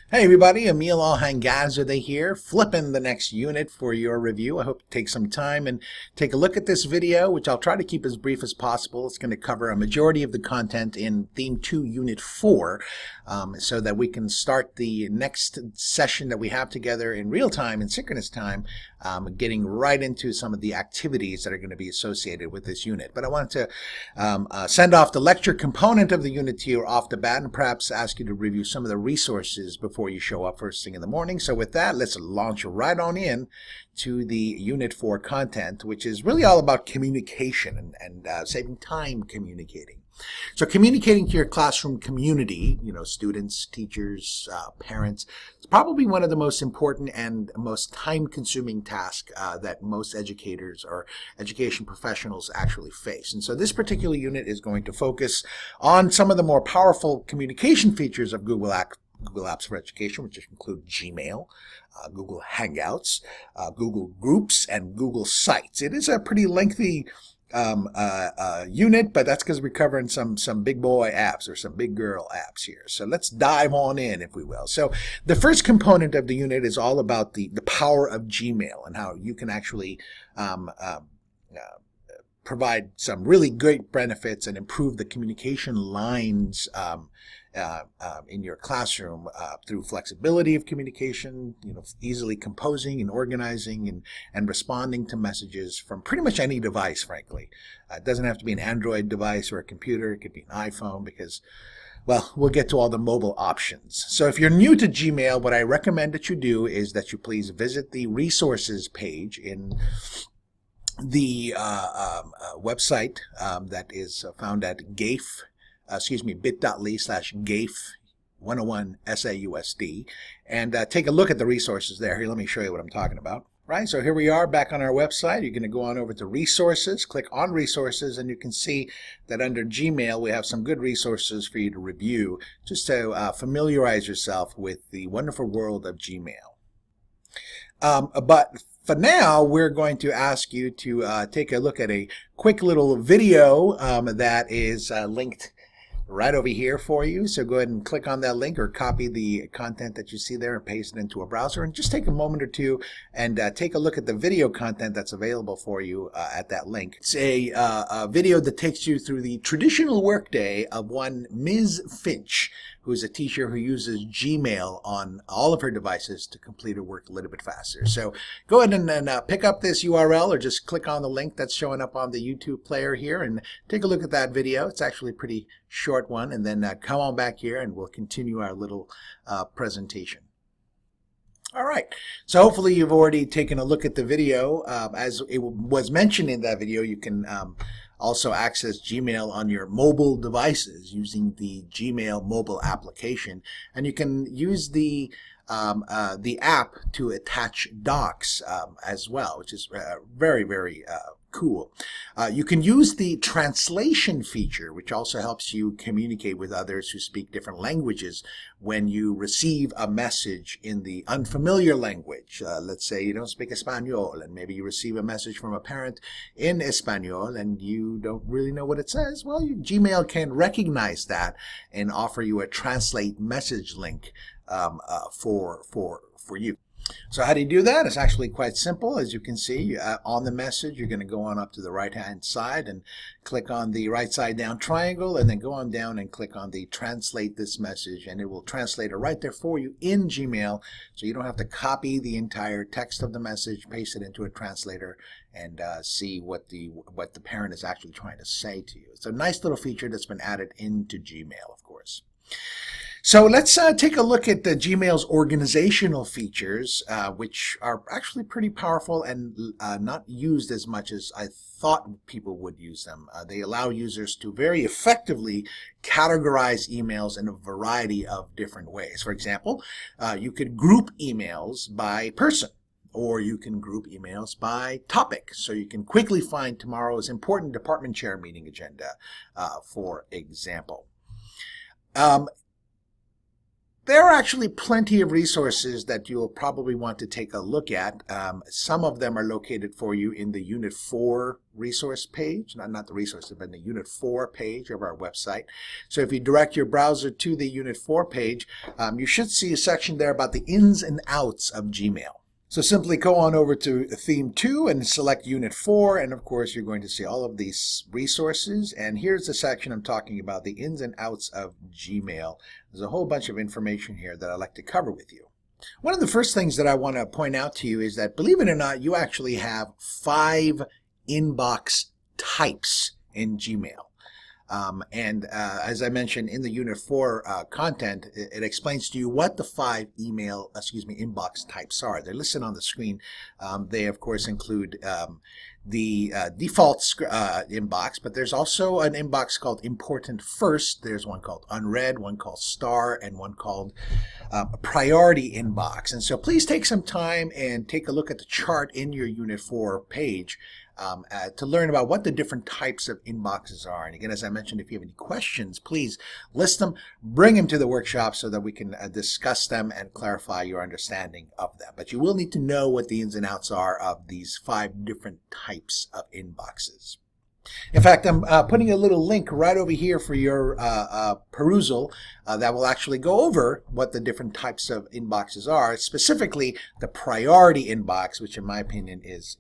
Hey everybody, Emil Hangouts here, flipping the next unit for your review. I hope you take some time and take a look at this video, which I'll try to keep as brief as possible. It's going to cover a majority of the content in Theme 2, Unit 4, so that we can start the next session that we have together in real time, in synchronous time, getting right into some of the activities that are going to be associated with this unit. But I want to send off the lecture component of the unit to you off the bat and perhaps ask you to review some of the resources before you show up first thing in the morning. So with that, let's launch right on in to the Unit 4 content, which is really all about communication and saving time communicating. So communicating to your classroom community, students, teachers, parents, it's probably one of the most important and most time-consuming tasks that most educators or education professionals actually face. And so this particular unit is going to focus on some of the more powerful communication features of Google Apps for Education, which include Gmail, Google Hangouts, Google Groups, and Google Sites. It is a pretty lengthy unit, but that's because we're covering some big boy apps or some big girl apps here. So let's dive on in, if we will. So the first component of the unit is all about the power of Gmail and how you can actually provide some really great benefits and improve the communication lines in your classroom through flexibility of communication, easily composing and organizing and responding to messages from pretty much any device, frankly. It doesn't have to be an Android device or a computer. It could be an iPhone because, well, we'll get to all the mobile options. So if you're new to Gmail, what I recommend that you do is that you please visit the resources page in the website that is found at GAFE, bit.ly/GAFE 101 SAUSD, and take a look at the resources there. Here, let me show you what I'm talking about. Right, so here we are back on our website. You're going to go on over to resources, click on resources, and you can see that under Gmail we have some good resources for you to review just to familiarize yourself with the wonderful world of Gmail. But for now, we're going to ask you to take a look at a quick little video that is linked right over here for you. So go ahead and click on that link or copy the content that you see there and paste it into a browser, and just take a moment or two and take a look at the video content that's available for you at that link. It's a video that takes you through the traditional workday of one Ms. Finch, who is a teacher who uses Gmail on all of her devices to complete her work a little bit faster. So go ahead and pick up this URL or just click on the link that's showing up on the YouTube player here and take a look at that video. It's actually a pretty short one, and then come on back here and we'll continue our little presentation. All right, so hopefully you've already taken a look at the video. As it was mentioned in that video, you can also access Gmail on your mobile devices using the Gmail mobile application, and you can use the app to attach docs as well, which is very, very cool. You can use the translation feature, which also helps you communicate with others who speak different languages when you receive a message in the unfamiliar language. Let's say you don't speak Espanol, and maybe you receive a message from a parent in Espanol and you don't really know what it says. Well, Gmail can recognize that and offer you a translate message link for you. So how do you do that? It's actually quite simple. As you can see, on the message, you're going to go on up to the right-hand side and click on the right side down triangle, and then go on down and click on the translate this message, and it will translate it right there for you in Gmail, so you don't have to copy the entire text of the message, paste it into a translator, and see what the parent is actually trying to say to you. It's a nice little feature that's been added into Gmail, of course. So let's take a look at Gmail's organizational features, which are actually pretty powerful and not used as much as I thought people would use them. They allow users to very effectively categorize emails in a variety of different ways. For example, you could group emails by person, or you can group emails by topic. So you can quickly find tomorrow's important department chair meeting agenda, for example. There are actually plenty of resources that you'll probably want to take a look at. Some of them are located for you in the Unit 4 resource page, not the resources, but in the Unit 4 page of our website. So if you direct your browser to the Unit 4 page, you should see a section there about the ins and outs of Gmail. So simply go on over to Theme 2 and select Unit 4, and of course you're going to see all of these resources. And here's the section I'm talking about, the ins and outs of Gmail. There's a whole bunch of information here that I'd like to cover with you. One of the first things that I want to point out to you is that, believe it or not, you actually have 5 inbox types in Gmail. As I mentioned in the Unit 4 content, it explains to you what the 5 inbox types are. They're listed on the screen. They, of course, include the default inbox, but there's also an inbox called Important First. There's one called Unread, one called Star, and one called Priority Inbox. And so please take some time and take a look at the chart in your Unit 4 page to learn about what the different types of inboxes are. And again, as I mentioned, if you have any questions, please list them, bring them to the workshop so that we can discuss them and clarify your understanding of them. But you will need to know what the ins and outs are of these 5 different types of inboxes. In fact, I'm putting a little link right over here for your perusal that will actually go over what the different types of inboxes are, specifically the priority inbox, which in my opinion is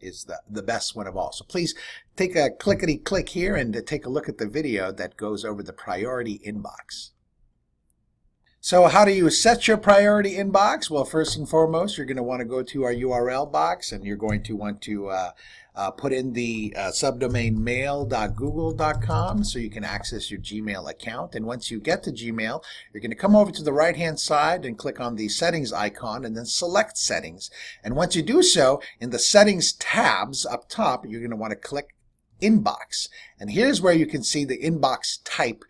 the best one of all. So please take a clickety-click here and take a look at the video that goes over the priority inbox. So how do you set your priority inbox? Well, first and foremost, you're going to want to go to our URL box, and you're going to want to put in the subdomain mail.google.com so you can access your Gmail account. And once you get to Gmail, you're going to come over to the right-hand side and click on the settings icon and then select settings. And once you do so, in the settings tabs up top, you're going to want to click inbox. And here's where you can see the inbox type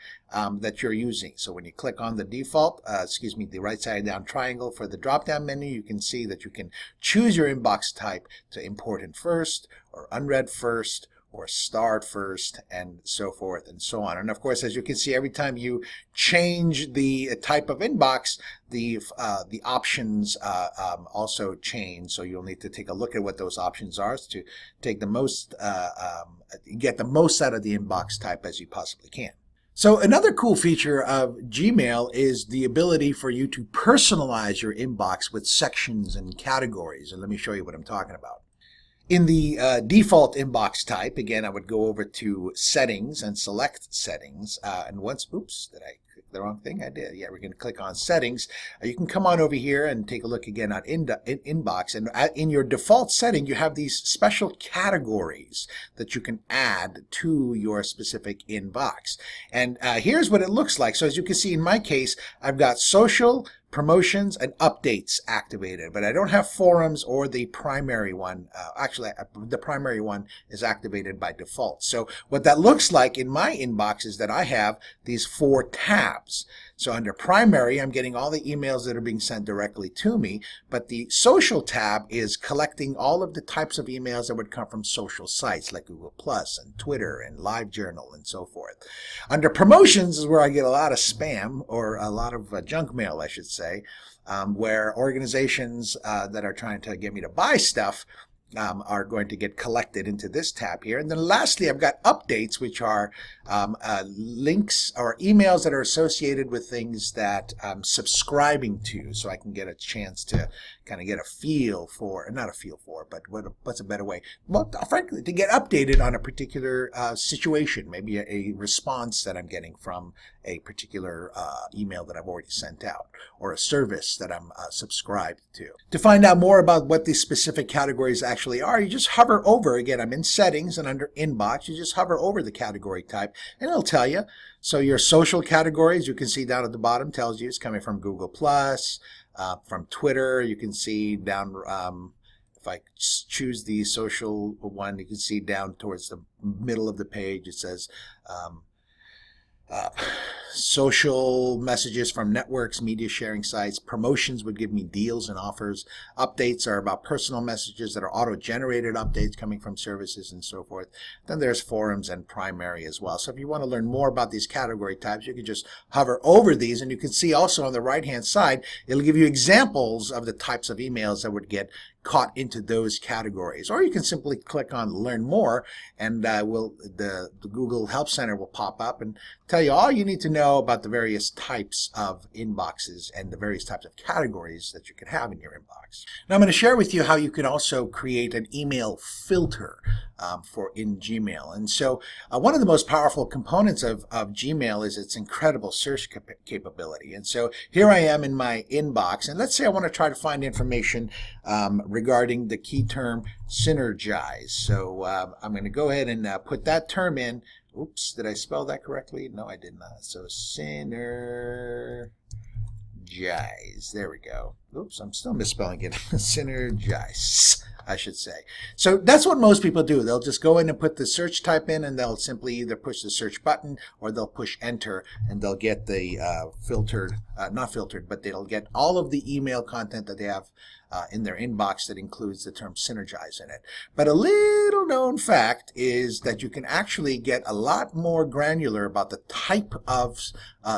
that you're using. So when you click on the default, the right side down triangle for the drop down menu, you can see that you can choose your inbox type to Important First or Unread First or Starred First, and so forth and so on. And of course, as you can see, every time you change the type of inbox, the options also change. So you'll need to take a look at what those options are to take the most, get the most out of the inbox type as you possibly can. So another cool feature of Gmail is the ability for you to personalize your inbox with sections and categories. And let me show you what I'm talking about. In the default inbox type, again, I would go over to Settings and select Settings. And once, oops, did I click the wrong thing? I did. Yeah, we're going to click on Settings. You can come on over here and take a look again at Inbox. And in your default setting, you have these special categories that you can add to your specific inbox. And here's what it looks like. So as you can see, in my case, I've got social, promotions, and updates activated, but I don't have forums or the primary one. Actually, the primary one is activated by default. So what that looks like in my inbox is that I have these 4 tabs. So under primary, I'm getting all the emails that are being sent directly to me, but the social tab is collecting all of the types of emails that would come from social sites like Google Plus and Twitter and LiveJournal and so forth. Under promotions is where I get a lot of spam, or a lot of junk mail, I should say, where organizations that are trying to get me to buy stuff are going to get collected into this tab here. And then lastly, I've got updates, which are links or emails that are associated with things that I'm subscribing to, so I can get a chance to kind of get a feel for, not a feel for, but what's a better way? Well, frankly, to get updated on a particular situation, maybe a response that I'm getting from a particular email that I've already sent out, or a service that I'm subscribed to. To find out more about what these specific categories actually are, you just hover over, again, I'm in Settings, and under Inbox, you just hover over the category type, and it'll tell you. So your social categories, you can see down at the bottom, tells you it's coming from Google Plus, from Twitter. You can see down, if I choose the social one, you can see down towards the middle of the page, it says Uh, Social messages from networks, media sharing sites. Promotions would give me deals and offers. Updates are about personal messages that are auto-generated updates coming from services and so forth. Then there's forums and primary as well. So if you want to learn more about these category types, you can just hover over these, and you can see also on the right-hand side, it'll give you examples of the types of emails that would get caught into those categories. Or you can simply click on Learn More, and the Google Help Center will pop up and tell you all you need to know about the various types of inboxes and the various types of categories that you can have in your inbox. Now I'm going to share with you how you can also create an email filter in Gmail. And so one of the most powerful components of Gmail is its incredible search capability. And so here I am in my inbox, and let's say I want to try to find information regarding the key term synergize. So I'm going to go ahead and put that term in. Oops, did I spell that correctly? No, I did not. So synergize. There we go. Oops, I'm still misspelling it. Synergize, I should say. So that's what most people do. They'll just go in and put the search type in, and they'll simply either push the search button or they'll push enter, and they'll get the not filtered, but they'll get all of the email content that they have in their inbox that includes the term synergize in it. But a little known fact is that you can actually get a lot more granular about the type of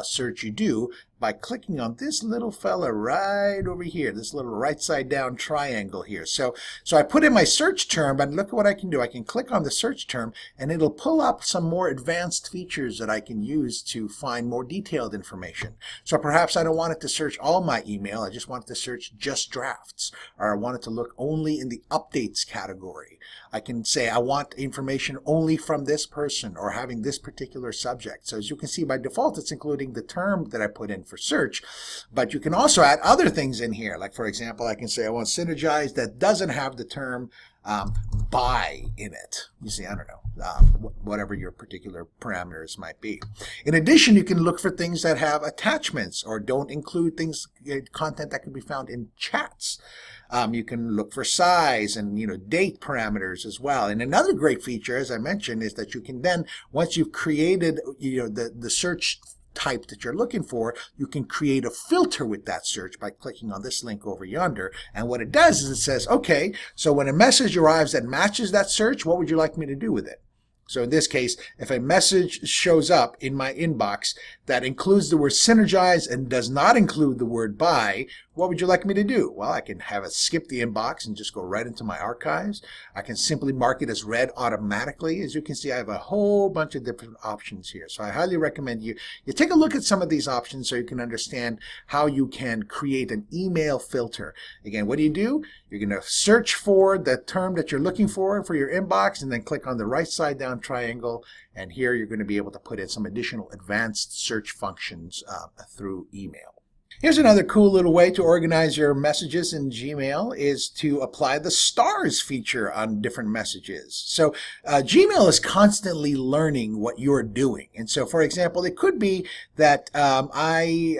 search you do by clicking on this little fella right over here, this little right side down triangle here. So I put in my search term, but look at what I can do. I can click on the search term, and it'll pull up some more advanced features that I can use to find more detailed information. So perhaps I don't want it to search all my email. I just want it to search just drafts, or I want it to look only in the updates category. I can say I want information only from this person or having this particular subject. So as you can see, by default, it's including the term that I put in for search, but you can also add other things in here. Like, for example, I can say I want synergize that doesn't have the term buy in it. You see, I don't know, whatever your particular parameters might be. In addition, you can look for things that have attachments or don't include things, content that can be found in chats. You can look for size and date parameters as well. And another great feature, as I mentioned, is that you can then, once you've created the search type that you're looking for, you can create a filter with that search by clicking on this link over yonder. And what it does is it says, okay, so when a message arrives that matches that search, what would you like me to do with it? So in this case, if a message shows up in my inbox that includes the word synergize and does not include the word buy, what would you like me to do? Well, I can have it skip the inbox and just go right into my archives. I can simply mark it as read automatically. As you can see, I have a whole bunch of different options here. So I highly recommend you take a look at some of these options so you can understand how you can create an email filter. Again, what do? You're going to search for the term that you're looking for your inbox, and then click on the right side down triangle, and here you're going to be able to put in some additional advanced search functions through email. Here's another cool little way to organize your messages in Gmail is to apply the stars feature on different messages. So Gmail is constantly learning what you're doing. And so, for example, it could be that I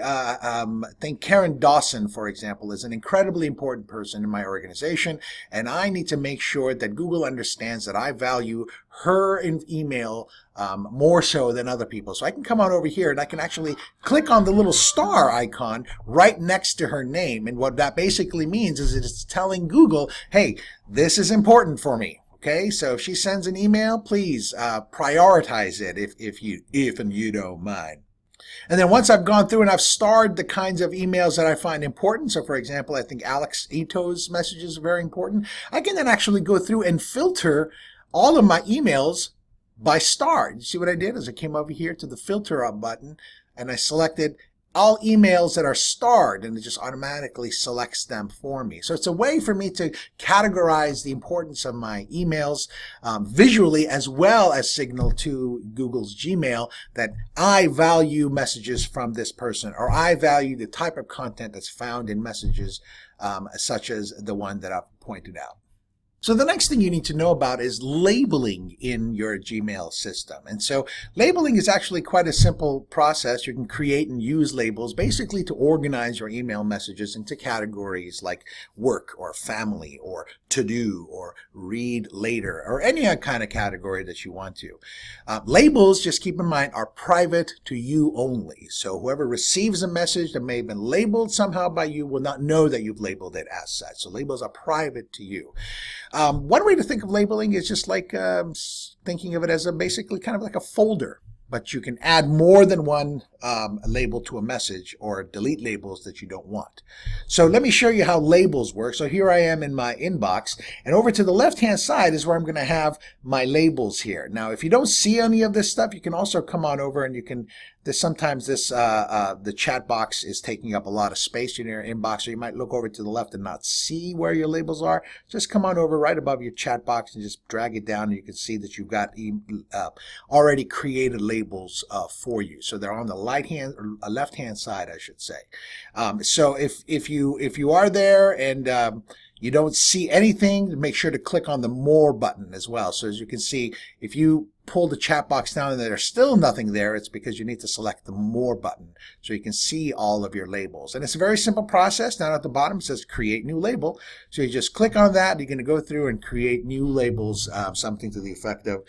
think Karen Dawson, for example, is an incredibly important person in my organization, and I need to make sure that Google understands that I value her email more so than other people. So I can come on over here and I can actually click on the little star icon right next to her name. And what that basically means is it's telling Google, hey, this is important for me. Okay, so if she sends an email, please prioritize it if you don't mind. And then once I've gone through and I've starred the kinds of emails that I find important, so for example, I think Alex Ito's messages are very important, I can then actually go through and filter all of my emails by star. You see what I did is I came over here to the filter up button and I selected all emails that are starred, and it just automatically selects them for me. So it's a way for me to categorize the importance of my emails visually, as well as signal to Google's Gmail that I value messages from this person, or I value the type of content that's found in messages such as the one that I've pointed out. So the next thing you need to know about is labeling in your Gmail system. And so labeling is actually quite a simple process. You can create and use labels basically to organize your email messages into categories like work or family or to do or read later or any kind of category that you want to. Labels, just keep in mind, are private to you only. So whoever receives a message that may have been labeled somehow by you will not know that you've labeled it as such. So labels are private to you. One way to think of labeling is just like thinking of it as basically kind of like a folder, but you can add more than one label to a message or delete labels that you don't want. So let me show you how labels work. So here I am in my inbox, and over to the left-hand side is where I'm going to have my labels here. Now, if you don't see any of this stuff, you can also come on over and you can, sometimes the chat box is taking up a lot of space in your inbox, so you might look over to the left and not see where your labels are. Just come on over right above your chat box and just drag it down, and you can see that you've got already created labels for you. So they're on the left-hand side, I should say. So if you are there and you don't see anything, make sure to click on the More button as well. So as you can see, if you pull the chat box down and there's still nothing there, it's because you need to select the More button so you can see all of your labels. And it's a very simple process. Down at the bottom it says Create New Label. So you just click on that. You're going to go through and create new labels, something to the effect of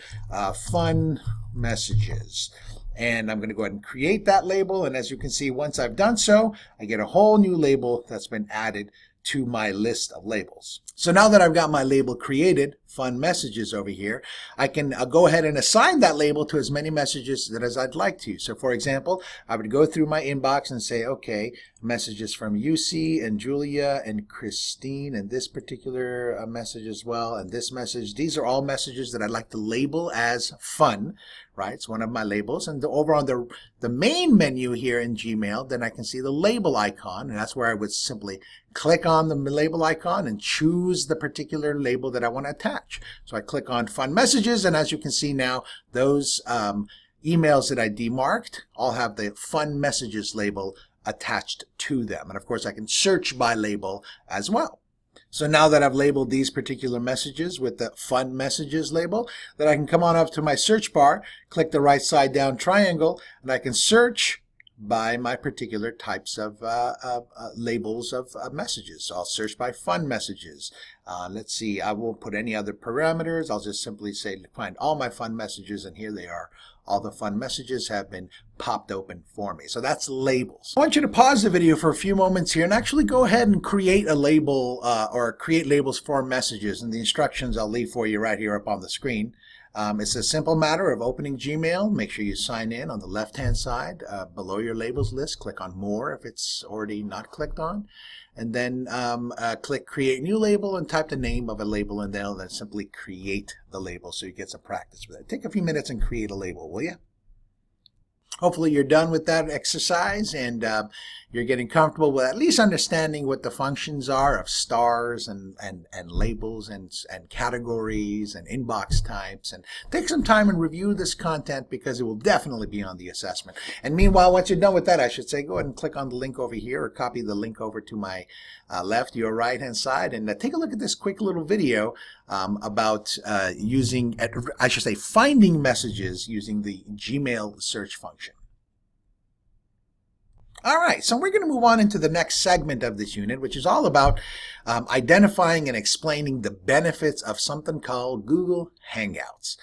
fun messages. And I'm going to go ahead and create that label. And as you can see, once I've done so, I get a whole new label that's been added to my list of labels. So now that I've got my label created, fun messages over here, I can go ahead and assign that label to as many messages as I'd like to. So for example, I would go through my inbox and say, okay, messages from Yusi and Julia and Christine, and this particular message as well, and this message. These are all messages that I'd like to label as fun, right? It's one of my labels. And over on the main menu here in Gmail, then I can see the label icon, and that's where I would simply click on the label icon and choose the particular label that I want to attach. So I click on Fun Messages, and as you can see now, those emails that I demarked all have the Fun Messages label attached to them. And of course, I can search by label as well. So now that I've labeled these particular messages with the Fun Messages label, then I can come on up to my search bar, click the right side down triangle, and I can search by my particular types of labels of messages. So I'll search by fun messages. Let's see, I won't put any other parameters. I'll just simply say find all my fun messages, and here they are. All the fun messages have been popped open for me. So that's labels. I want you to pause the video for a few moments here and actually go ahead and create a label or create labels for messages. And the instructions I'll leave for you right here up on the screen. It's a simple matter of opening Gmail. Make sure you sign in on the left-hand side. Below your labels list, click on More if it's already not clicked on. And then click Create New Label and type the name of a label in there, and then simply create the label so you get some practice with it. Take a few minutes and create a label, will you? Hopefully you're done with that exercise and you're getting comfortable with at least understanding what the functions are of stars and labels and categories and inbox types. And take some time and review this content because it will definitely be on the assessment. And meanwhile, once you're done with that, I should say, go ahead and click on the link over here or copy the link over to my left, your right-hand side, and take a look at this quick little video about using, I should say, finding messages using the Gmail search function. All right, so we're going to move on into the next segment of this unit, which is all about identifying and explaining the benefits of something called Google Hangouts.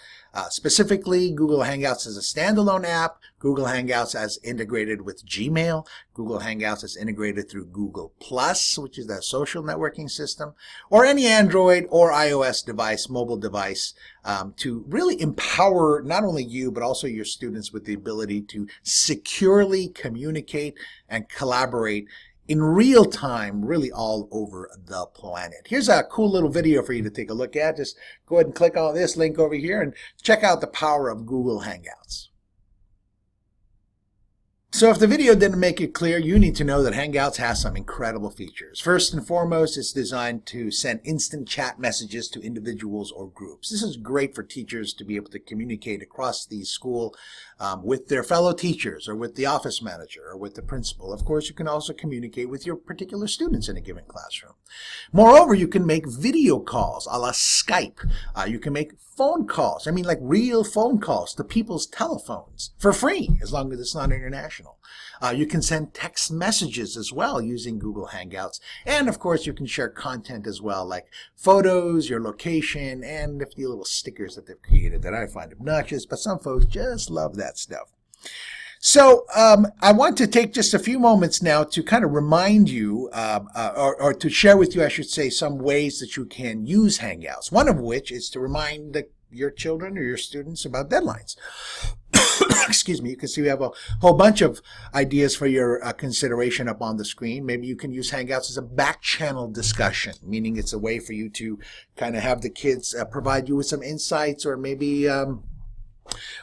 Specifically, Google Hangouts is a standalone app. Google Hangouts as integrated with Gmail. Google Hangouts is integrated through Google+, which is the social networking system, or any Android or iOS device, mobile device, to really empower not only you, but also your students with the ability to securely communicate and collaborate in real time, really all over the planet. Here's a cool little video for you to take a look at. Just go ahead and click on this link over here and check out the power of Google Hangouts. So if the video didn't make it clear, you need to know that Hangouts has some incredible features. First and foremost, it's designed to send instant chat messages to individuals or groups. This is great for teachers to be able to communicate across the school with their fellow teachers or with the office manager or with the principal. Of course, you can also communicate with your particular students in a given classroom. Moreover, you can make video calls a la Skype. You can make phone calls. I mean, like real phone calls to people's telephones for free, as long as it's not international. You can send text messages as well using Google Hangouts. And of course, you can share content as well, like photos, your location, and a few little stickers that they've created that I find obnoxious, but some folks just love that stuff. So I want to take just a few moments now to kind of remind you, or to share with you, I should say, some ways that you can use Hangouts. One of which is to remind your children or your students about deadlines. Excuse me. You can see we have a whole bunch of ideas for your consideration up on the screen. Maybe you can use Hangouts as a back channel discussion, meaning it's a way for you to kind of have the kids provide you with some insights, or maybe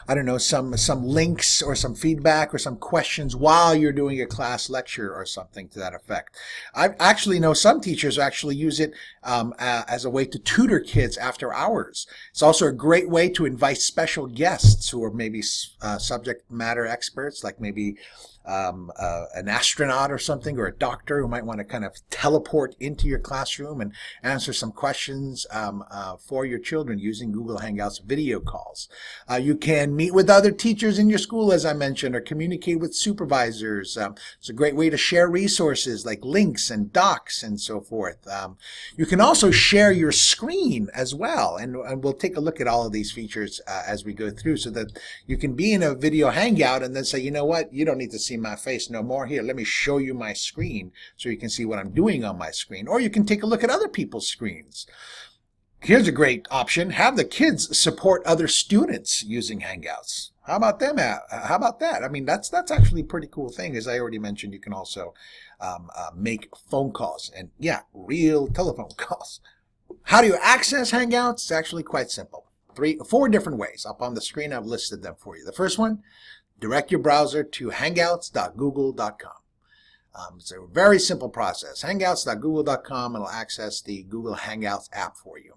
I don't know, some links or some feedback or some questions while you're doing a class lecture or something to that effect. I actually know some teachers actually use it as a way to tutor kids after hours. It's also a great way to invite special guests who are maybe subject matter experts, like maybe an astronaut or something, or a doctor who might want to kind of teleport into your classroom and answer some questions for your children using Google Hangouts video calls. You can meet with other teachers in your school, as I mentioned, or communicate with supervisors. It's a great way to share resources like links and docs and so forth. You can also share your screen as well, and we'll take a look at all of these features as we go through, so that you can be in a video hangout and then say, you know what, you don't need to see my face no more. Here, let me show you my screen so you can see what I'm doing on my screen. Or you can take a look at other people's screens. Here's a great option. Have the kids support other students using Hangouts. How about them? How about that? I mean, that's actually a pretty cool thing. As I already mentioned, you can also make phone calls, and yeah, real telephone calls. How do you access Hangouts? It's actually quite simple. 4 different ways. Up on the screen, I've listed them for you. The first one, direct your browser to hangouts.google.com. It's a very simple process. Hangouts.google.com, and it'll access the Google Hangouts app for you.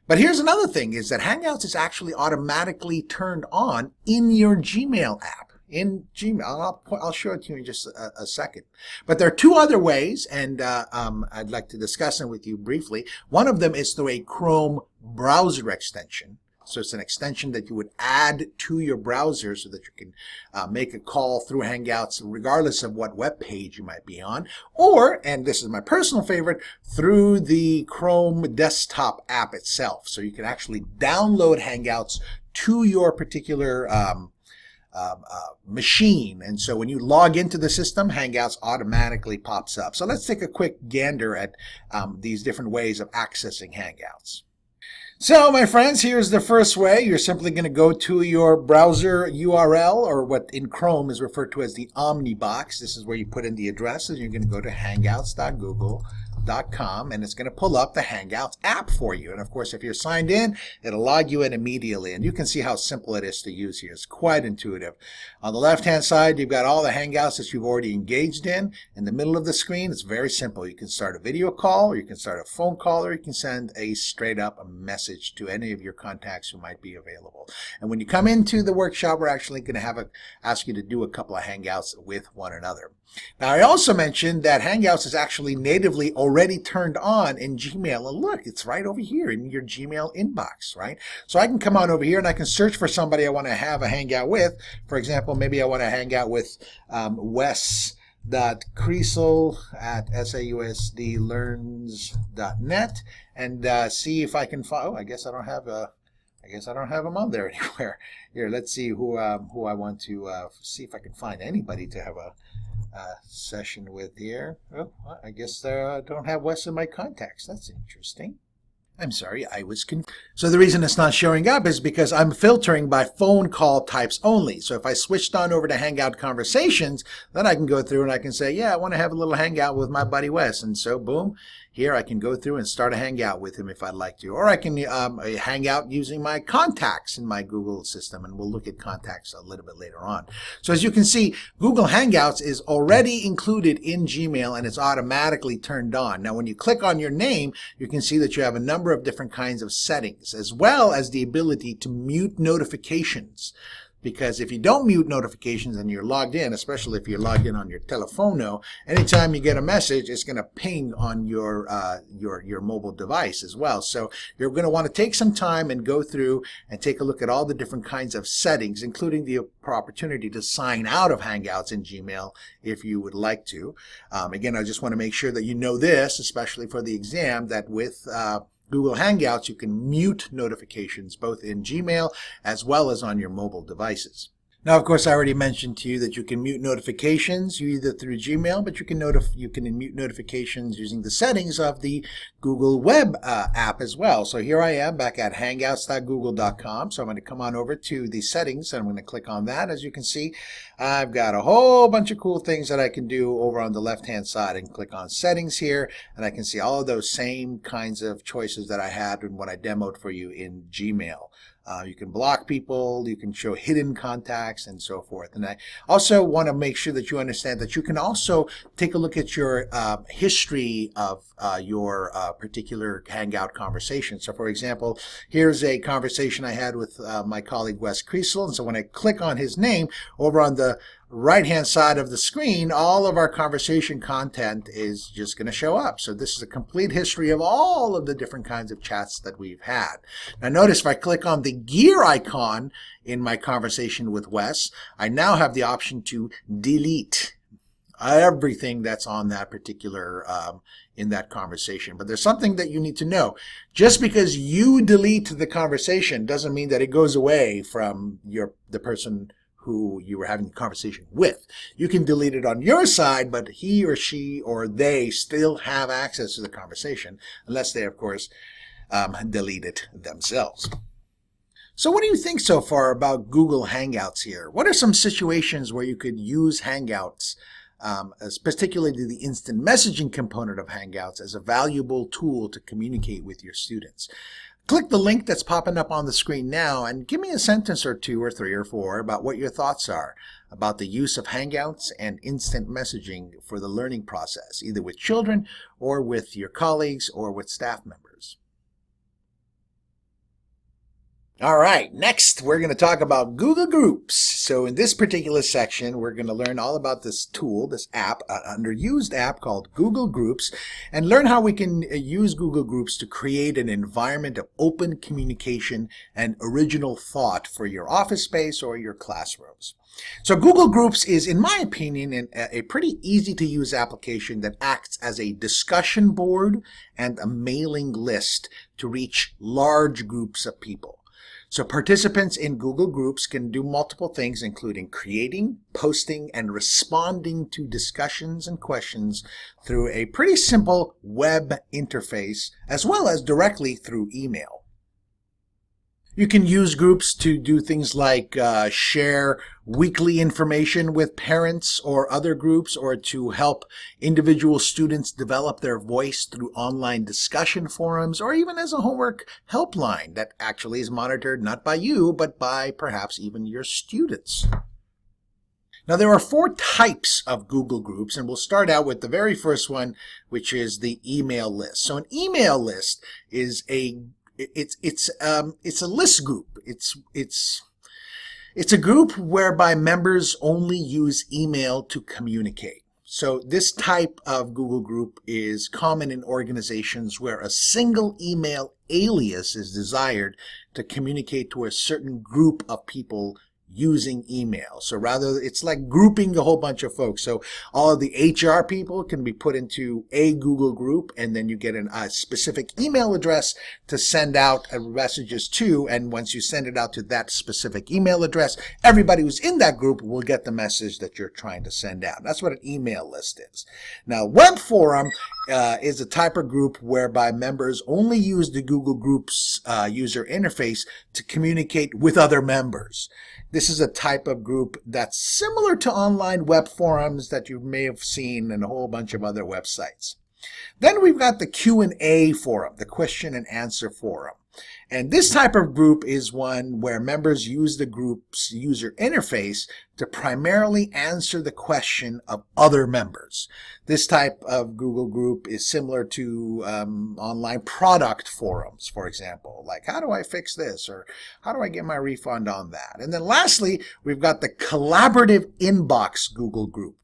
But here's another thing, is that Hangouts is actually automatically turned on in your Gmail app. In Gmail, I'll show it to you in just a second. But there are 2 other ways, and I'd like to discuss them with you briefly. One of them is through a Chrome browser extension. So it's an extension that you would add to your browser so that you can make a call through Hangouts regardless of what web page you might be on. Or, and this is my personal favorite, through the Chrome desktop app itself. So you can actually download Hangouts to your particular machine. And so when you log into the system, Hangouts automatically pops up. So let's take a quick gander at these different ways of accessing Hangouts. So, my friends, here's the first way. You're simply going to go to your browser URL, or what in Chrome is referred to as the Omnibox. This is where you put in the address, and you're going to go to hangouts.google.com, and it's going to pull up the Hangouts app for you. And of course, if you're signed in, it'll log you in immediately, and you can see how simple it is to use here. It's quite intuitive. On the left-hand side, you've got all the Hangouts that you've already engaged in. In the middle of the screen, it's very simple. You can start a video call, or you can start a phone call, or you can send a straight-up message to any of your contacts who might be available. And when you come into the workshop, we're actually going to ask you to do a couple of Hangouts with one another. Now, I also mentioned that Hangouts is actually natively already turned on in Gmail. And look, it's right over here in your Gmail inbox, right? So I can come on over here and I can search for somebody I want to have a Hangout with. For example, maybe I want to hang out with Wes.Creasel at sausdlearns.net and see if I can find. Oh, I guess I don't have them on there anywhere. Here, let's see who I want to see if I can find anybody to have a session with here. Oh, I guess I don't have Wes in my contacts. That's interesting. I'm sorry, I was confused. So the reason it's not showing up is because I'm filtering by phone call types only. So if I switched on over to Hangout Conversations, then I can go through and I can say, yeah, I want to have a little hangout with my buddy Wes. And so boom, here I can go through and start a hangout with him if I'd like to. Or I can hang out using my contacts in my Google system, and we'll look at contacts a little bit later on. So as you can see, Google Hangouts is already included in Gmail and it's automatically turned on. Now when you click on your name, you can see that you have a number of different kinds of settings, as well as the ability to mute notifications. Because if you don't mute notifications and you're logged in, especially if you're logged in on your telephono, anytime you get a message, it's going to ping on your mobile device as well. So you're going to want to take some time and go through and take a look at all the different kinds of settings, including the opportunity to sign out of Hangouts in Gmail if you would like to. Again, I just want to make sure that you know this, especially for the exam, that with Google Hangouts, you can mute notifications both in Gmail as well as on your mobile devices. Now, of course, I already mentioned to you that you can mute notifications either through Gmail, but you can mute notifications using the settings of the Google Web app as well. So here I am back at hangouts.google.com. So I'm going to come on over to the settings and I'm going to click on that. As you can see, I've got a whole bunch of cool things that I can do over on the left-hand side. I can click on settings here and I can see all of those same kinds of choices that I had when I demoed for you in Gmail. You can block people, you can show hidden contacts, and so forth. And I also want to make sure that you understand that you can also take a look at your history of your particular Hangout conversation. So, for example, here's a conversation I had with my colleague Wes Kriesel. And so when I click on his name, over on the right-hand side of the screen, all of our conversation content is just going to show up. So this is a complete history of all of the different kinds of chats that we've had. Now notice if I click on the gear icon in my conversation with Wes, I now have the option to delete everything that's on that particular in that conversation. But there's something that you need to know. Just because you delete the conversation doesn't mean that it goes away from the person who you were having a conversation with. You can delete it on your side, but he or she or they still have access to the conversation, unless they, of course, delete it themselves. So what do you think so far about Google Hangouts here? What are some situations where you could use Hangouts, particularly the instant messaging component of Hangouts, as a valuable tool to communicate with your students? Click the link that's popping up on the screen now and give me a sentence or two or three or four about what your thoughts are about the use of Hangouts and instant messaging for the learning process, either with children or with your colleagues or with staff members. All right, next we're going to talk about Google Groups. So in this particular section, we're going to learn all about this tool, this app, underused app called Google Groups, and learn how we can use Google Groups to create an environment of open communication and original thought for your office space or your classrooms. So Google Groups is, in my opinion, a pretty easy to use application that acts as a discussion board and a mailing list to reach large groups of people. So participants in Google Groups can do multiple things, including creating, posting, and responding to discussions and questions through a pretty simple web interface, as well as directly through email. You can use groups to do things like share weekly information with parents or other groups, or to help individual students develop their voice through online discussion forums, or even as a homework helpline that actually is monitored not by you, but by perhaps even your students. Now, there are 4 types of Google Groups, and we'll start out with the very first one, which is the email list. So an email list is it's a list group. It's a group whereby members only use email to communicate. So this type of Google Group is common in organizations where a single email alias is desired to communicate to a certain group of people using email. So rather, it's like grouping a whole bunch of folks. So all of the HR people can be put into a Google group, and then you get a specific email address to send out messages to. And once you send it out to that specific email address, everybody who's in that group will get the message that you're trying to send out. That's what an email list is. Now, web forum is a type of group whereby members only use the Google Groups user interface to communicate with other members. This is a type of group that's similar to online web forums that you may have seen in a whole bunch of other websites. Then we've got the Q&A forum, the question and answer forum. And this type of group is one where members use the group's user interface to primarily answer the question of other members. This type of Google group is similar to online product forums, for example, like how do I fix this, or how do I get my refund on that? And then lastly, we've got the collaborative inbox Google group.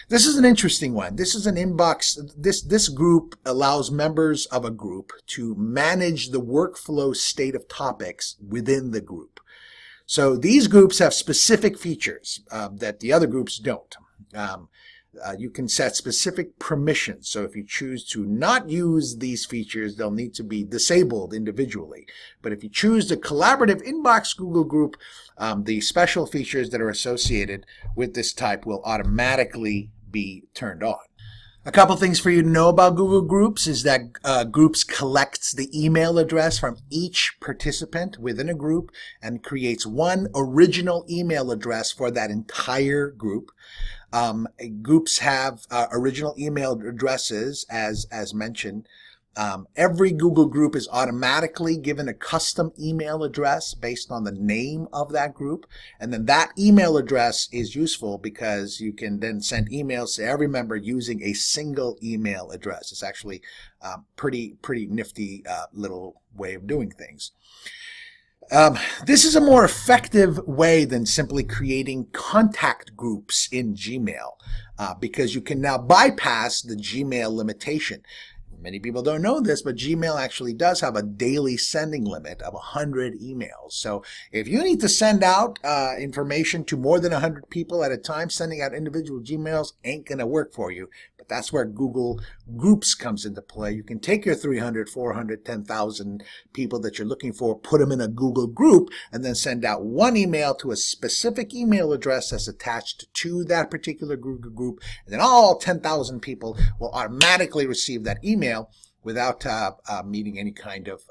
This is an interesting one. This is an inbox. This group allows members of a group to manage the workflow state of topics within the group. So these groups have specific features that the other groups don't. You can set specific permissions. So if you choose to not use these features, they'll need to be disabled individually. But if you choose the collaborative inbox Google group, the special features that are associated with this type will automatically be turned on. A couple things for you to know about Google Groups is that Groups collects the email address from each participant within a group and creates one original email address for that entire group. Groups have original email addresses, as mentioned. Every Google group is automatically given a custom email address based on the name of that group. And then that email address is useful because you can then send emails to every member using a single email address. It's actually pretty nifty little way of doing things. This is a more effective way than simply creating contact groups in Gmail because you can now bypass the Gmail limitation. Many people don't know this, but Gmail actually does have a daily sending limit of 100 emails. So if you need to send out information to more than 100 people at a time, sending out individual Gmails ain't going to work for you. But that's where Google Groups comes into play. You can take your 300, 400, 10,000 people that you're looking for, put them in a Google group, and then send out one email to a specific email address that's attached to that particular Google group. And then all 10,000 people will automatically receive that email without meeting any kind of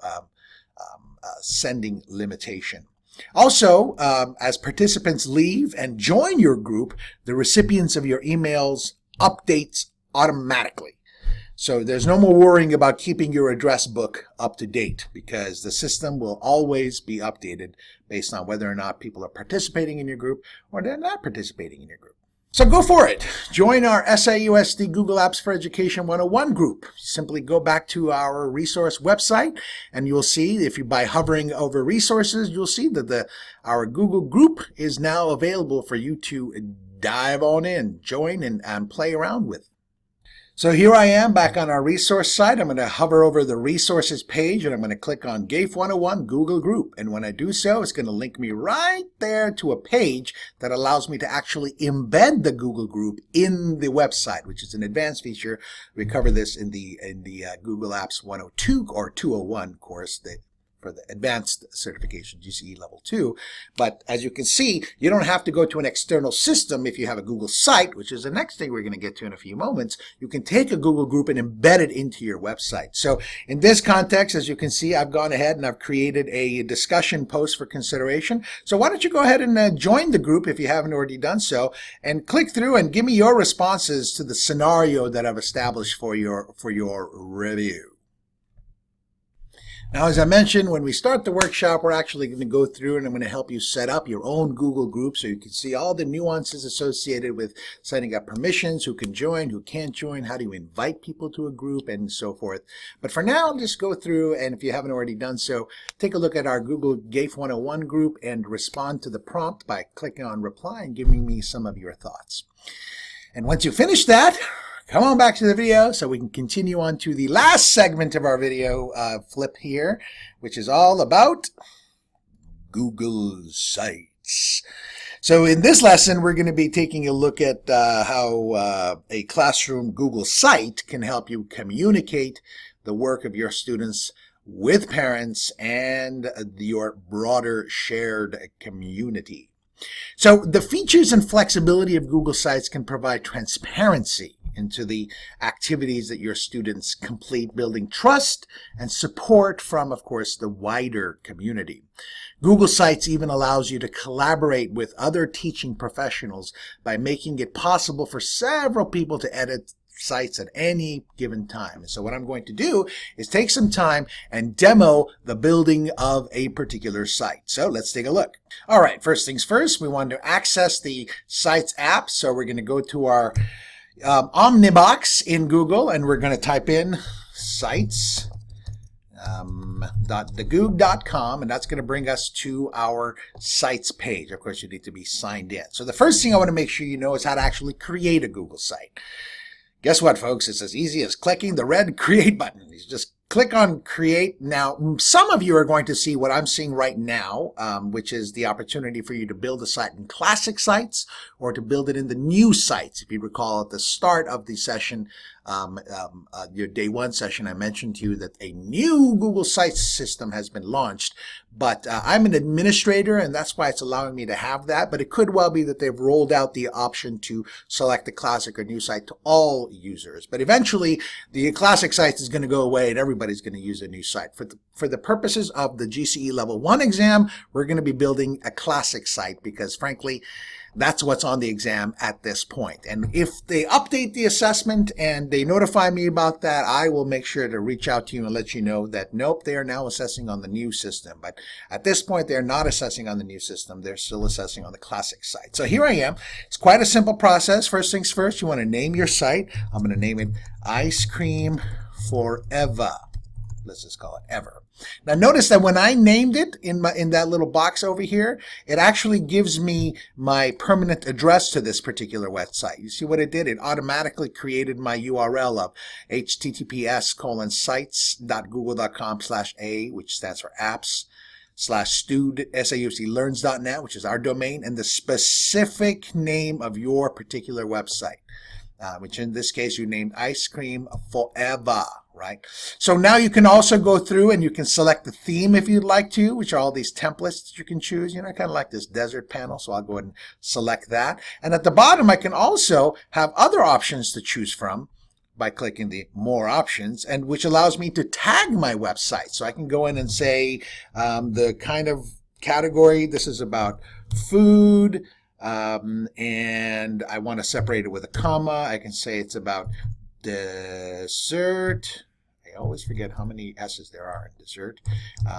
sending limitation. Also, as participants leave and join your group, the recipients of your emails updates automatically. So there's no more worrying about keeping your address book up to date because the system will always be updated based on whether or not people are participating in your group or they're not participating in your group. So go for it. Join our SAUSD Google Apps for Education 101 group. Simply go back to our resource website and you'll see, if you by hovering over resources, you'll see that our Google group is now available for you to dive on in, join, and play around with. So here I am back on our resource site. I'm going to hover over the resources page and I'm going to click on GAFE 101 Google Group. And when I do so, it's going to link me right there to a page that allows me to actually embed the Google Group in the website, which is an advanced feature. We cover this in the Google Apps 102 or 201 course for the advanced certification, GCE level 2. But as you can see, you don't have to go to an external system if you have a Google site, which is the next thing we're going to get to in a few moments. You can take a Google group and embed it into your website. So in this context, as you can see, I've gone ahead and I've created a discussion post for consideration. So why don't you go ahead and join the group if you haven't already done so, and click through and give me your responses to the scenario that I've established for your review. Now, as I mentioned, when we start the workshop, we're actually going to go through and I'm going to help you set up your own Google group so you can see all the nuances associated with setting up permissions, who can join, who can't join, how do you invite people to a group, and so forth. But for now, just go through, and if you haven't already done so, take a look at our Google GAFE 101 group and respond to the prompt by clicking on reply and giving me some of your thoughts. And once you finish that, come on back to the video so we can continue on to the last segment of our video flip here, which is all about Google Sites. So in this lesson, we're going to be taking a look at how a classroom Google site can help you communicate the work of your students with parents and your broader shared community. So the features and flexibility of Google Sites can provide transparency into the activities that your students complete, building trust and support from, of course, the wider community. Google Sites even allows you to collaborate with other teaching professionals by making it possible for several people to edit sites at any given time. And so what I'm going to do is take some time and demo the building of a particular site. So let's take a look. All right, first things first, we want to access the Sites app. So we're going to go to our Omnibox in Google, and we're going to type in sites. .thegoog.com, and that's going to bring us to our sites page. Of course, you need to be signed in. So the first thing I want to make sure you know is how to actually create a Google site. Guess what, folks? It's as easy as clicking the red create button. You just click on create. Now, some of you are going to see what I'm seeing right now, which is the opportunity for you to build a site in classic sites or to build it in the new sites. If you recall at the start of the session, your day one session, I mentioned to you that a new Google Sites system has been launched, but I'm an administrator and that's why it's allowing me to have that, but it could well be that they've rolled out the option to select the classic or new site to all users. But eventually the classic sites is going to go away and everybody's going to use a new site. For the purposes of the GCE Level 1 exam, we're going to be building a classic site because frankly, that's what's on the exam at this point. And if they update the assessment and they notify me about that, I will make sure to reach out to you and let you know that, nope, they are now assessing on the new system. But at this point, they're not assessing on the new system. They're still assessing on the classic site. So here I am. It's quite a simple process. First things first, you want to name your site. I'm going to name it Ice Cream Forever. Let's just call it Ever. Now notice that when I named it in that little box over here, it actually gives me my permanent address to this particular website. You see what it did? It automatically created my URL of https://sites.google.com/a, which stands for apps, /SAUFClearns.net, which is our domain, and the specific name of your particular website. Which in this case you named Ice Cream Forever, right? So now you can also go through and you can select the theme if you'd like to, which are all these templates that you can choose. You know, I kind of like this desert panel, so I'll go ahead and select that. And at the bottom, I can also have other options to choose from by clicking the More Options, and which allows me to tag my website. So I can go in and say the kind of category, this is about food, and I want to separate it with a comma. I can say it's about dessert. I always forget how many S's there are in dessert.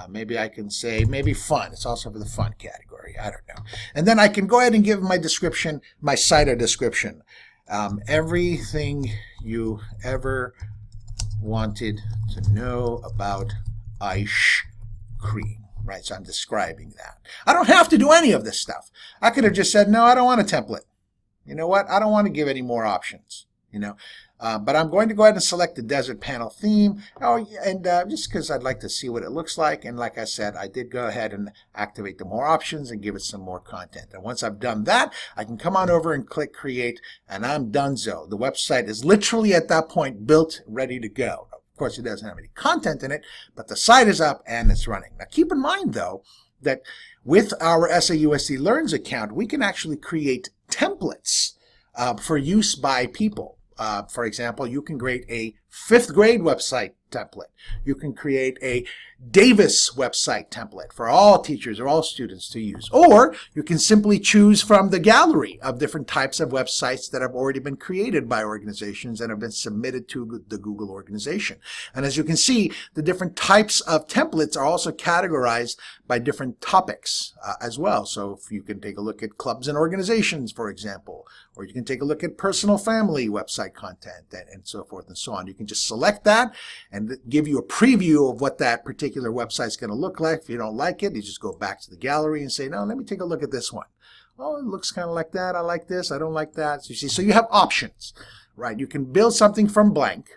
Maybe I can say maybe fun. It's also for the fun category. I don't know. And then I can go ahead and give my description, my site a description. Everything you ever wanted to know about ice cream. Right, so I'm describing that. I don't have to do any of this stuff. I could have just said, no, I don't want a template. You know what? I don't want to give any more options. You know, but I'm going to go ahead and select the desert panel theme. Oh, and just because I'd like to see what it looks like. And like I said, I did go ahead and activate the more options and give it some more content. And once I've done that, I can come on over and click create, and I'm donezo. The website is literally at that point built, ready to go. Of course, it doesn't have any content in it, but the site is up and it's running. Now, keep in mind, though, that with our SAUSD Learns account, we can actually create templates for use by people. For example, you can create a 5th grade website template. You can create a Davis website template for all teachers or all students to use. Or you can simply choose from the gallery of different types of websites that have already been created by organizations and have been submitted to the Google organization. And as you can see, the different types of templates are also categorized by different topics as well. So if you can take a look at clubs and organizations, for example, or you can take a look at personal family website content and so forth and so on. You can just select that and give you a preview of what that particular website is going to look like. If you don't like it, you just go back to the gallery and say, no, let me take a look at this one. Oh, it looks kind of like that. I like this. I don't like that. So you see, so you have options, right? You can build something from blank.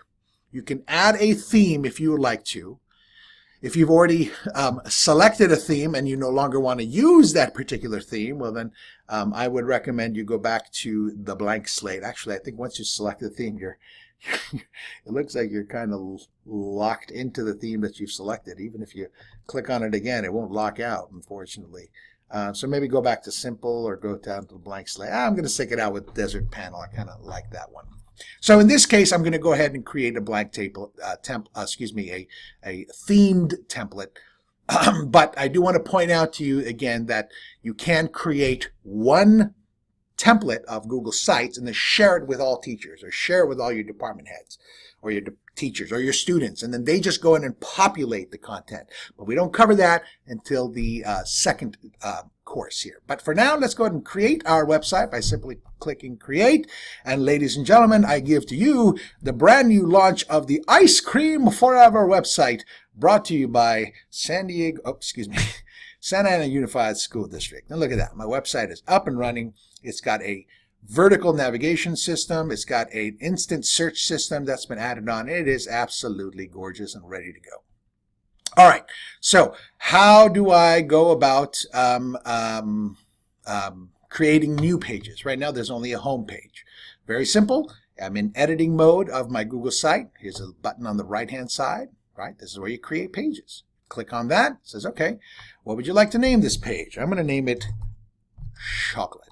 You can add a theme if you would like to. If you've already selected a theme and you no longer want to use that particular theme, well then I would recommend you go back to the blank slate. Actually, I think once you select the theme, it looks like you're kind of locked into the theme that you've selected. Even if you click on it again, it won't lock out, unfortunately. So maybe go back to simple or go down to the blank slate. I'm going to stick it out with desert panel. I kind of like that one. So in this case, I'm going to go ahead and create a blank a themed template. But I do want to point out to you again that you can create one template of Google Sites and then share it with all teachers, or share it with all your department heads or your teachers or your students, and then they just go in and populate the content. But we don't cover that until the second course here. But for now, let's go ahead and create our website by simply clicking create. And ladies and gentlemen, I give to you the brand new launch of the Ice Cream Forever website, brought to you by Santa Ana Unified School District. Now look at that. My website is up and running. It's got a vertical navigation system. It's got an instant search system that's been added on. It is absolutely gorgeous and ready to go. All right, so how do I go about creating new pages? Right now, there's only a home page. Very simple. I'm in editing mode of my Google site. Here's a button on the right-hand side, right? This is where you create pages. Click on that. It says, okay, what would you like to name this page? I'm going to name it Chocolate.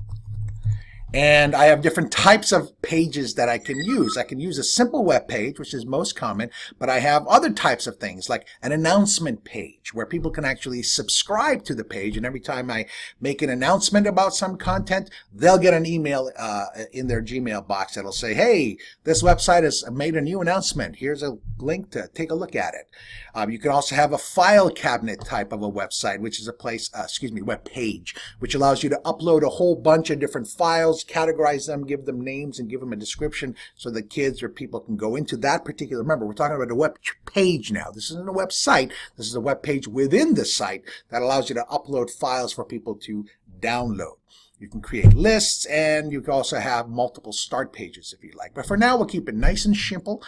And I have different types of pages that I can use. I can use a simple web page, which is most common, but I have other types of things like an announcement page where people can actually subscribe to the page, and every time I make an announcement about some content, they'll get an email in their Gmail box that'll say, hey, this website has made a new announcement. Here's a link to take a look at it. You can also have a file cabinet type of a website, which is a web page, which allows you to upload a whole bunch of different files, categorize them, give them names, and give them a description so that kids or people can go into that particular. Remember, we're talking about a web page now. This isn't a website. This is a web page within the site that allows you to upload files for people to download. You can create lists, and you can also have multiple start pages if you like. But for now, we'll keep it nice and simple.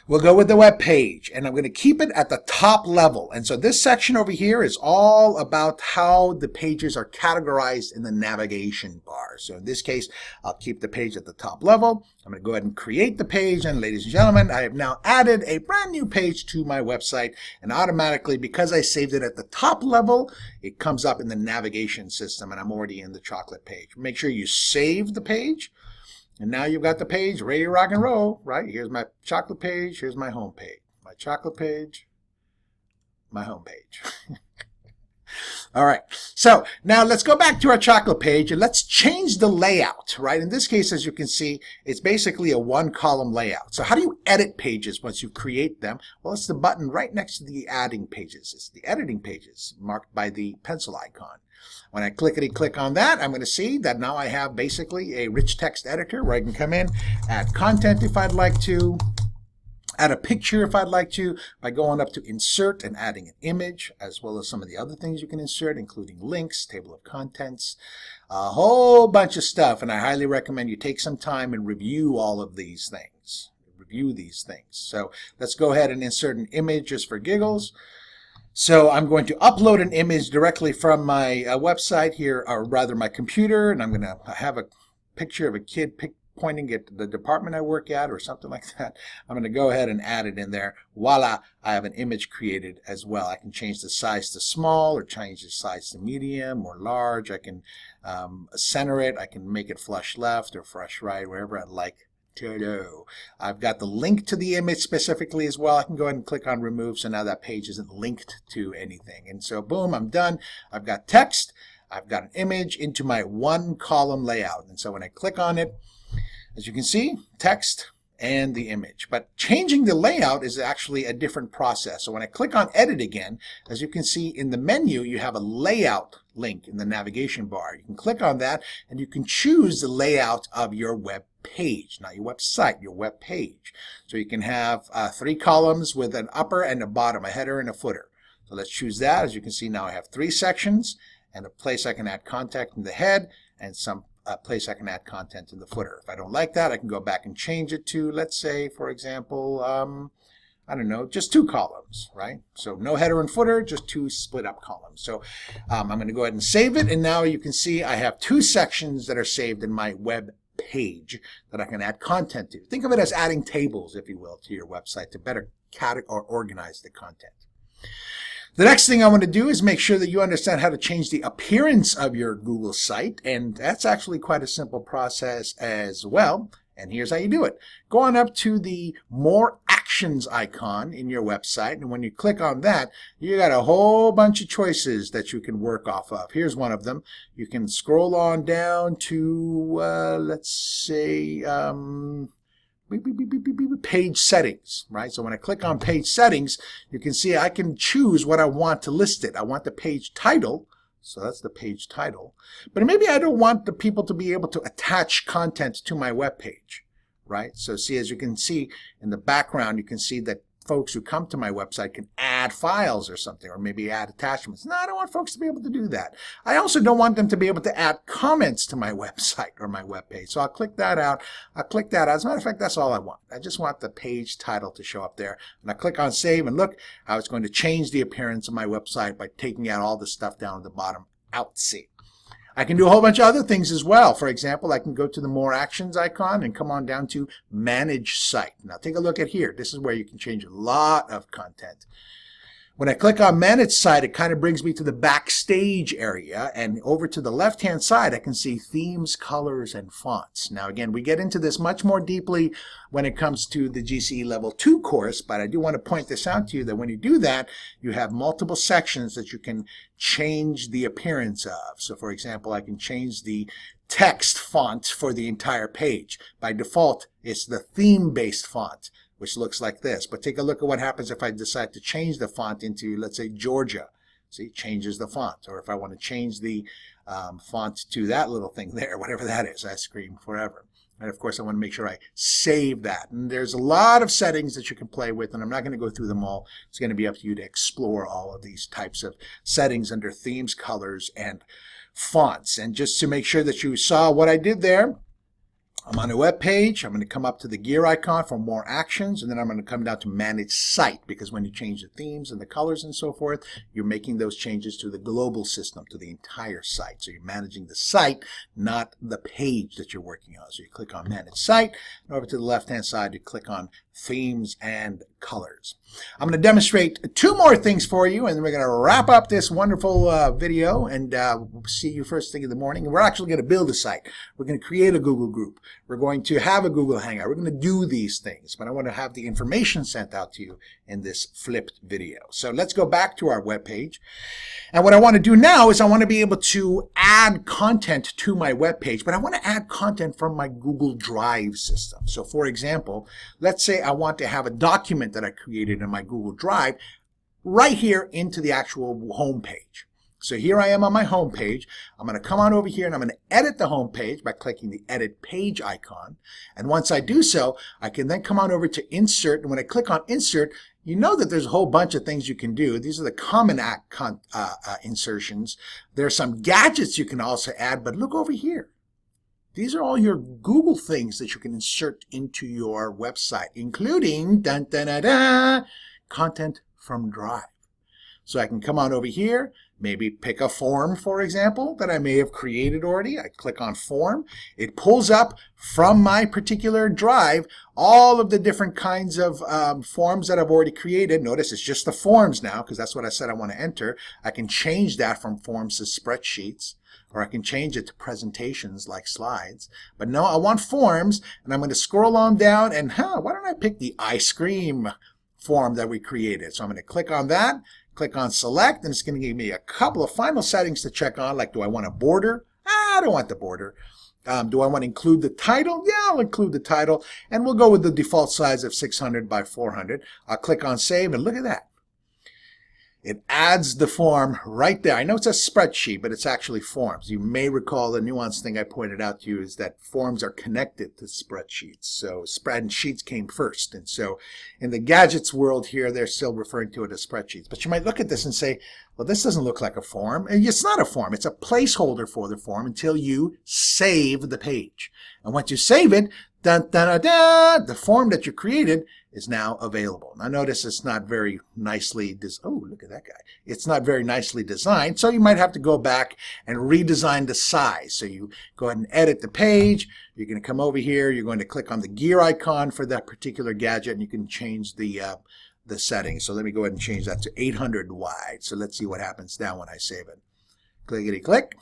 We'll go with the web page, and I'm going to keep it at the top level. And so this section over here is all about how the pages are categorized in the navigation bar. So in this case, I'll keep the page at the top level. I'm going to go ahead and create the page, and ladies and gentlemen, I have now added a brand new page to my website, and automatically, because I saved it at the top level, it comes up in the navigation system, and I'm already in the chocolate page. Make sure you save the page. And now you've got the page ready to rock and roll, right? Here's my chocolate page. Here's my home page. My chocolate page, my home page. All right. So now let's go back to our chocolate page and let's change the layout, right? In this case, as you can see, it's basically a one-column layout. So how do you edit pages once you create them? Well, it's the button right next to the adding pages. It's the editing pages marked by the pencil icon. When I click on that, I'm going to see that now I have basically a rich text editor where I can come in, add content if I'd like to, add a picture if I'd like to, by going up to insert and adding an image, as well as some of the other things you can insert, including links, table of contents, a whole bunch of stuff. And I highly recommend you take some time and review all of these things. So let's go ahead and insert an image just for giggles. So I'm going to upload an image directly from my website here, or rather my computer, and I'm going to have a picture of a kid pointing at the department I work at or something like that. I'm going to go ahead and add it in there. Voila, I have an image created as well. I can change the size to small or change the size to medium or large. I can center it. I can make it flush left or flush right, wherever I'd like. I've got the link to the image specifically as well. I can go ahead and click on remove, so now that page isn't linked to anything. And so boom, I'm done. I've got text, I've got an image into my one column layout. And so when I click on it, as you can see, text and the image. But changing the layout is actually a different process. So when I click on edit again, as you can see in the menu, you have a layout link in the navigation bar. You can click on that and you can choose the layout of your web page, not your website, your web page. So you can have 3 columns with an upper and a bottom, a header and a footer. So let's choose that. As you can see now, I have 3 sections and a place I can add content in the head and some place I can add content in the footer. If I don't like that, I can go back and change it to, let's say, for example, I don't know, just 2 columns, right? So no header and footer, just 2 split up columns. So I'm going to go ahead and save it. And now you can see I have 2 sections that are saved in my web page that I can add content to. Think of it as adding tables, if you will, to your website to better organize the content. The next thing I want to do is make sure that you understand how to change the appearance of your Google site, and that's actually quite a simple process as well. And here's how you do it. Go on up to the More Actions icon in your website, and when you click on that, you got a whole bunch of choices that you can work off of. Here's one of them. You can scroll on down to, let's say, page settings, right? So when I click on page settings, you can see I can choose what I want to list it. I want the page title. So that's the page title. But maybe I don't want the people to be able to attach content to my web page, right? So see, as you can see in the background, you can see that folks who come to my website can add files or something, or maybe add attachments. No, I don't want folks to be able to do that. I also don't want them to be able to add comments to my website or my web page. So I'll click that out. I'll click that out. As a matter of fact, that's all I want. I just want the page title to show up there. And I click on save, and look how it's going to change the appearance of my website by taking out all the stuff down at the bottom. Outsy. I can do a whole bunch of other things as well. For example, I can go to the More Actions icon and come on down to Manage Site. Now take a look at here. This is where you can change a lot of content. When I click on Manage Site, it kind of brings me to the Backstage area, and over to the left-hand side, I can see themes, colors, and fonts. Now again, we get into this much more deeply when it comes to the GCE Level 2 course, but I do want to point this out to you that when you do that, you have multiple sections that you can change the appearance of. So for example, I can change the text font for the entire page. By default, it's the theme-based font, which looks like this. But take a look at what happens if I decide to change the font into, let's say, Georgia. See, it changes the font. Or if I want to change the font to that little thing there, whatever that is, I scream forever. And of course, I want to make sure I save that. And there's a lot of settings that you can play with, and I'm not going to go through them all. It's going to be up to you to explore all of these types of settings under themes, colors, and fonts. And just to make sure that you saw what I did there, I'm on a web page. I'm going to come up to the gear icon for More Actions, and then I'm going to come down to Manage Site, because when you change the themes and the colors and so forth, you're making those changes to the global system, to the entire site. So you're managing the site, not the page that you're working on. So you click on Manage Site, and over to the left-hand side, you click on Themes and Colors. I'm going to demonstrate two more things for you, and then we're going to wrap up this wonderful video, and we'll see you first thing in the morning. And we're actually going to build a site. We're going to create a Google group. We're going to have a Google Hangout. We're going to do these things, but I want to have the information sent out to you in this flipped video. So let's go back to our web page. And what I want to do now is I want to be able to add content to my web page, but I want to add content from my Google Drive system. So for example, let's say I want to have a document that I created in my Google Drive right here into the actual home page. So here I am on my home page. I'm going to come on over here and I'm going to edit the home page by clicking the Edit Page icon. And once I do so, I can then come on over to Insert. And when I click on Insert, you know that there's a whole bunch of things you can do. These are the common insertions. There are some gadgets you can also add, but look over here. These are all your Google things that you can insert into your website, including dun, dun, dun, dun, content from Drive. So I can come on over here, maybe pick a form, for example, that I may have created already. I click on Form. It pulls up from my particular drive all of the different kinds of forms that I've already created. Notice it's just the forms now, because that's what I said I want to enter. I can change that from forms to spreadsheets, or I can change it to presentations like slides. But no, I want forms, and I'm going to scroll on down, and why don't I pick the ice cream form that we created? So I'm going to click on that. Click on Select, and it's going to give me a couple of final settings to check on, like do I want a border? I don't want the border. Do I want to include the title? Yeah, I'll include the title, and we'll go with the default size of 600 by 400. I'll click on Save, and look at that. It adds the form right there. I know it's a spreadsheet, but it's actually forms. You may recall the nuanced thing I pointed out to you is that forms are connected to spreadsheets. So spreadsheets came first. And so in the gadgets world here, they're still referring to it as spreadsheets. But you might look at this and say, well, this doesn't look like a form. And it's not a form. It's a placeholder for the form until you save the page. And once you save it, dun, dun, dun, dun, the form that you created is now available. Now notice it's not very nicely oh, look at that guy. It's not very nicely designed, so you might have to go back and redesign the size. So you go ahead and edit the page. You're going to come over here. You're going to click on the gear icon for that particular gadget, and you can change the settings. So let me go ahead and change that to 800 wide. So let's see what happens now when I save it. Clickety click.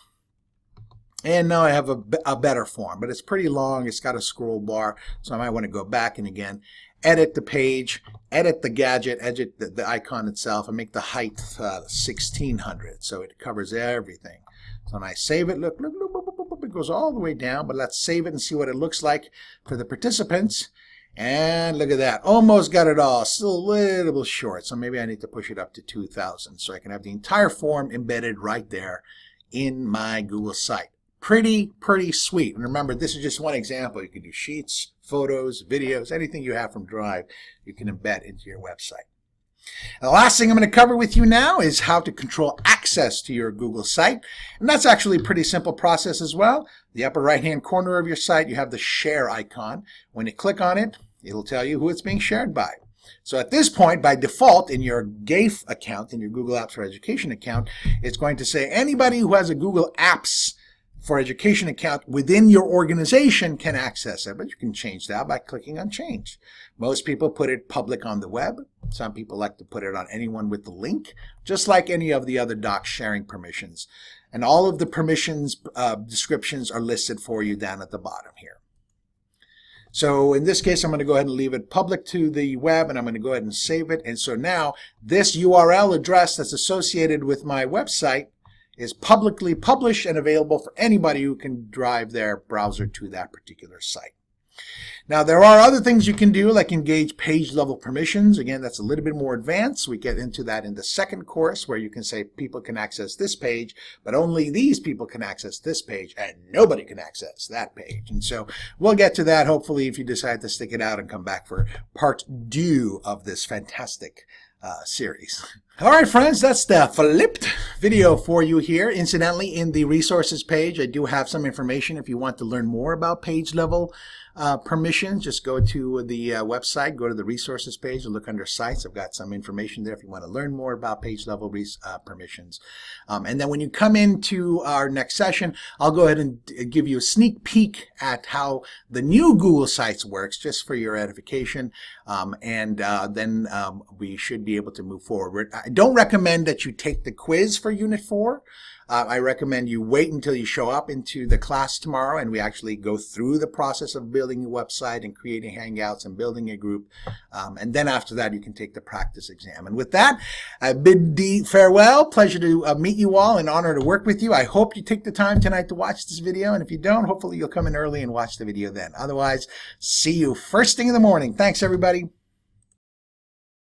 And now I have a better form, but it's pretty long. It's got a scroll bar, so I might want to go back and again edit the page, edit the gadget, edit the icon itself, and make the height 1600 so it covers everything. So when I save it, look, it goes all the way down, but let's save it and see what it looks like for the participants. And look at that, almost got it all, still a little short, so maybe I need to push it up to 2000 so I can have the entire form embedded right there in my Google site. Pretty sweet. And remember, this is just one example. You can do sheets, photos, videos, anything you have from Drive, you can embed into your website. And the last thing I'm going to cover with you now is how to control access to your Google site. And that's actually a pretty simple process as well. The upper right-hand corner of your site, you have the share icon. When you click on it, it'll tell you who it's being shared by. So at this point, by default, in your GAFE account, in your Google Apps for Education account, it's going to say anybody who has a Google Apps for Education account within your organization can access it, but you can change that by clicking on Change. Most people put it public on the web. Some people like to put it on anyone with the link, just like any of the other doc sharing permissions. And all of the permissions descriptions are listed for you down at the bottom here. So in this case, I'm going to go ahead and leave it public to the web, and I'm going to go ahead and save it. And so now this URL address that's associated with my website is publicly published and available for anybody who can drive their browser to that particular site. Now, there are other things you can do, like engage page level permissions. Again, that's a little bit more advanced. We get into that in the second course, where you can say people can access this page, but only these people can access this page, and nobody can access that page. And so we'll get to that, hopefully, if you decide to stick it out and come back for part 2 of this fantastic series. All right, friends, that's the flipped video for you here. Incidentally, in the resources page, I do have some information if you want to learn more about page level permissions. Just go to the website, go to the resources page, and look under sites. I've got some information there if you want to learn more about page level permissions. And then when you come into our next session, I'll go ahead and give you a sneak peek at how the new Google Sites works, just for your edification. Then we should be able to move forward. I don't recommend that you take the quiz for Unit 4. I recommend you wait until you show up into the class tomorrow and we actually go through the process of building a website and creating Hangouts and building a group. And then after that, you can take the practice exam. And with that, I bid thee farewell. Pleasure to meet you all, an honor to work with you. I hope you take the time tonight to watch this video. And if you don't, hopefully you'll come in early and watch the video then. Otherwise, see you first thing in the morning. Thanks, everybody.